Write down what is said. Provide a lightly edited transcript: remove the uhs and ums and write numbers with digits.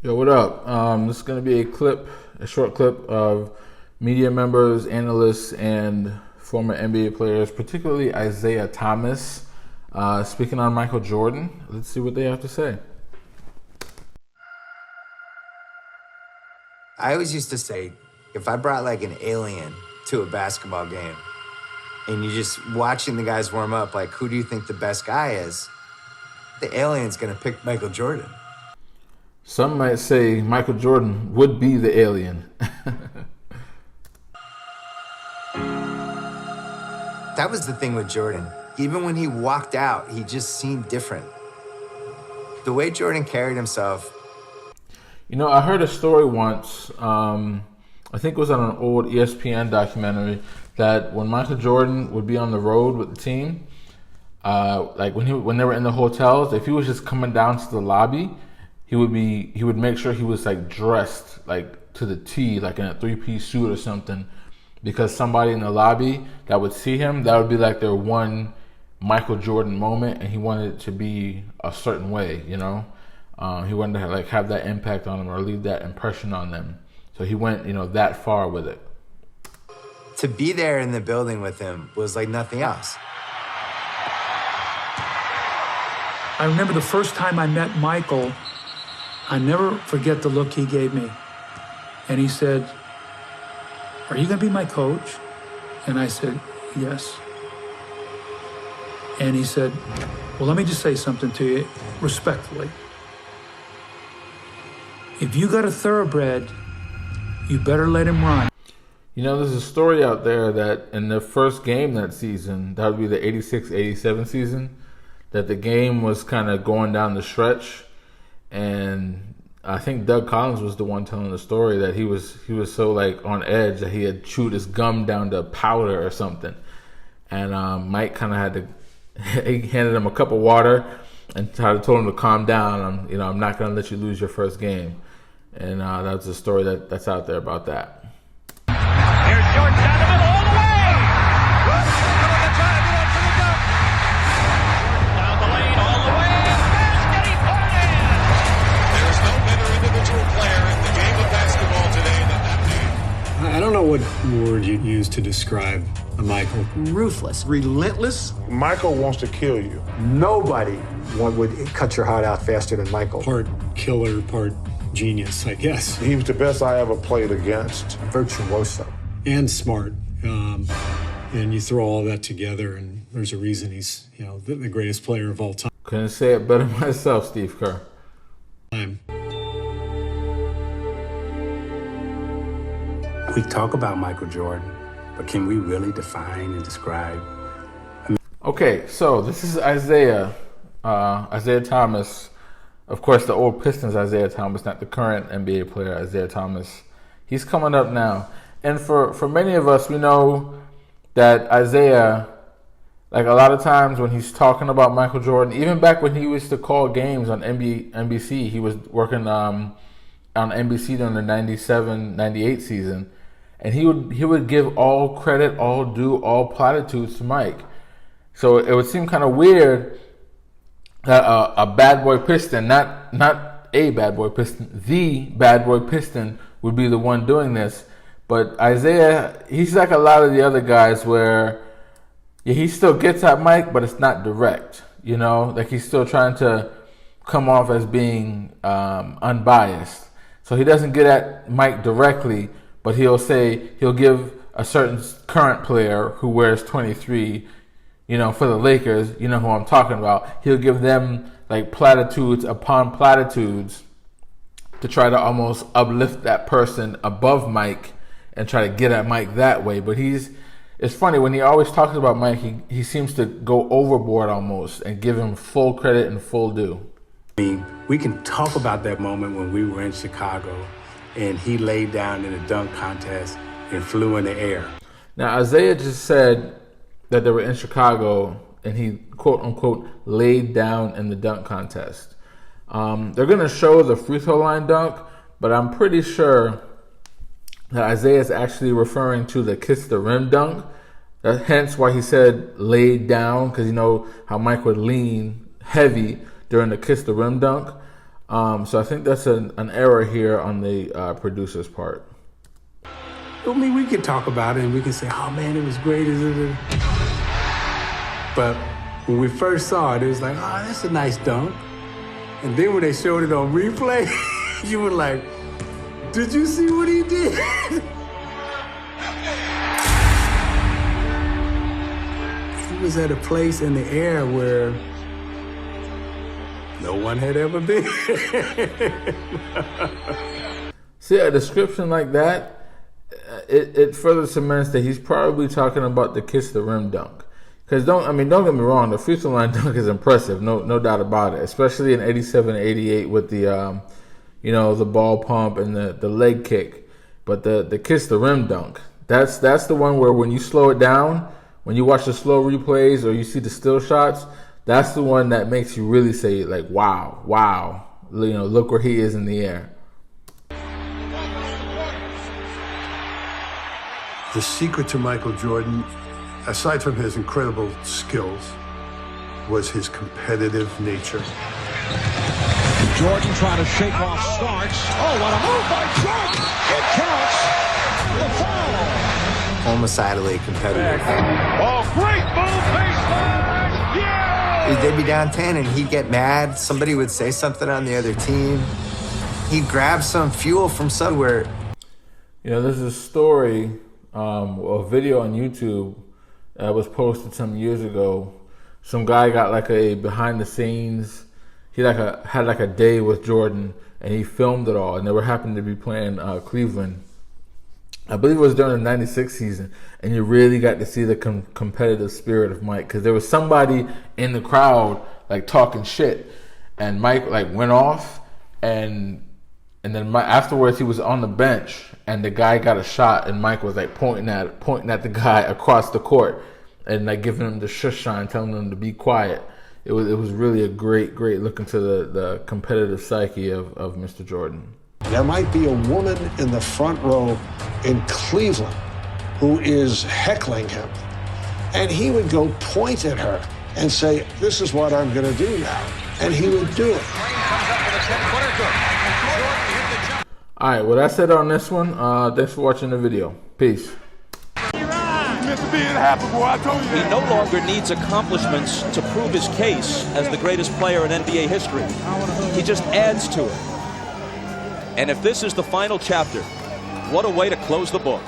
Yo, what up? This is going to be a short clip of media members, analysts, and former NBA players, particularly Isiah Thomas, speaking on Michael Jordan. Let's see what they have to say. I always used to say, if I brought like an alien to a basketball game and you're just watching the guys warm up, like, who do you think the best guy is? The alien's going to pick Michael Jordan. Some might say Michael Jordan would be the alien. That was the thing with Jordan. Even when he walked out, he just seemed different. The way Jordan carried himself. You know, I heard a story once, I think it was on an old ESPN documentary, that when Michael Jordan would be on the road with the team, like when they were in the hotels, if he was just coming down to the lobby, he would make sure he was like dressed like to the T, like in a 3-piece suit or something, because somebody in the lobby that would see him, that would be like their one Michael Jordan moment, and he wanted it to be a certain way, you know. He wanted to have that impact on them or leave that impression on them. So he went, that far with it. To be there in the building with him was like nothing else. I remember the first time I met Michael, I never forget the look he gave me. And he said, "Are you going to be my coach?" And I said, "Yes." And he said, "Well, let me just say something to you, respectfully. If you got a thoroughbred, you better let him run." There's a story out there that in the first game that season, that would be the 86-87 season, that the game was kind of going down the stretch. And I think Doug Collins was the one telling the story that he was so on edge that he had chewed his gum down to powder or something. And Mike kind of had to, he handed him a cup of water and told him to calm down. I'm not going to let you lose your first game. And that's a story that's out there about that. Here's Jordan down the middle all the way. Down the lane all the way. Basket, he put it in. There's no better individual player in the game of basketball today than that man. I don't know what word you'd use to describe a Michael. Ruthless. Relentless. Michael wants to kill you. Nobody would cut your heart out faster than Michael. Part killer, part genius, I guess. He was the best I ever played against. Virtuoso. And smart. And you throw all that together, and there's a reason he's the greatest player of all time. Couldn't say it better myself, Steve Kerr. We talk about Michael Jordan, but can we really define and describe? Okay, so this is Isiah Thomas. Of course, the old Pistons Isiah Thomas, not the current NBA player Isiah Thomas. He's coming up now. And for many of us, we know that Isiah, a lot of times when he's talking about Michael Jordan, even back when he used to call games on NBC, he was working on NBC during the 97-98 season, and he would give all credit, all due, all platitudes to Mike. So it would seem kind of weird that a bad boy Piston, not a bad boy Piston, the bad boy Piston would be the one doing this. But Isiah, he's like a lot of the other guys where he still gets at Mike, but it's not direct. He's still trying to come off as being unbiased. So he doesn't get at Mike directly, but he'll give a certain current player who wears 23, for the Lakers, who I'm talking about. He'll give them platitudes upon platitudes to try to almost uplift that person above Mike and try to get at Mike that way. But it's funny, when he always talks about Mike, he seems to go overboard almost and give him full credit and full due. We can talk about that moment when we were in Chicago and he laid down in a dunk contest and flew in the air. Now, Isiah just said that they were in Chicago and he, quote unquote, laid down in the dunk contest. They're going to show the free throw line dunk, but I'm pretty sure that Isiah is actually referring to the kiss the rim dunk. Hence why he said laid down, because how Mike would lean heavy during the kiss the rim dunk. So I think that's an error here on the producer's part. I mean, we could talk about it and we can say, oh man, it was great. But when we first saw it, it was like, oh, that's a nice dunk. And then when they showed it on replay, you were like, did you see what he did? He was at a place in the air where no one had ever been. See, a description like that, it further cements that he's probably talking about the kiss the rim dunk. Because don't get me wrong, the free throw line dunk is impressive, no doubt about it. Especially in '87, '88 with the the ball pump and the leg kick. But the kiss the rim dunk, that's the one where when you slow it down, when you watch the slow replays or you see the still shots, that's the one that makes you really say like, wow, look where he is in the air. The secret to Michael Jordan, aside from his incredible skills, was his competitive nature. Jordan trying to shake off Starks. Oh, what a move by Jordan! It counts. The foul. Homicidally competitive. Oh, great move, baseline! Yeah! They'd be down 10 and he'd get mad. Somebody would say something on the other team. He'd grab some fuel from somewhere. There's a story, a video on YouTube that was posted some years ago. Some guy got like a behind the scenes. He had a day with Jordan, and he filmed it all. And they were happened to be playing Cleveland. I believe it was during the '96 season, and you really got to see the competitive spirit of Mike, because there was somebody in the crowd like talking shit, and Mike like went off, and then afterwards he was on the bench, and the guy got a shot, and Mike was like pointing at the guy across the court, and like giving him the shush sign, telling him to be quiet. It was really a great look into the competitive psyche of Mr. Jordan. There might be a woman in the front row in Cleveland who is heckling him, and he would go point at her and say, this is what I'm going to do now, and he would do it. All right, well, that's it on this one. Thanks for watching the video. Peace. He no longer needs accomplishments to prove his case as the greatest player in NBA history. He just adds to it. And if this is the final chapter, what a way to close the book.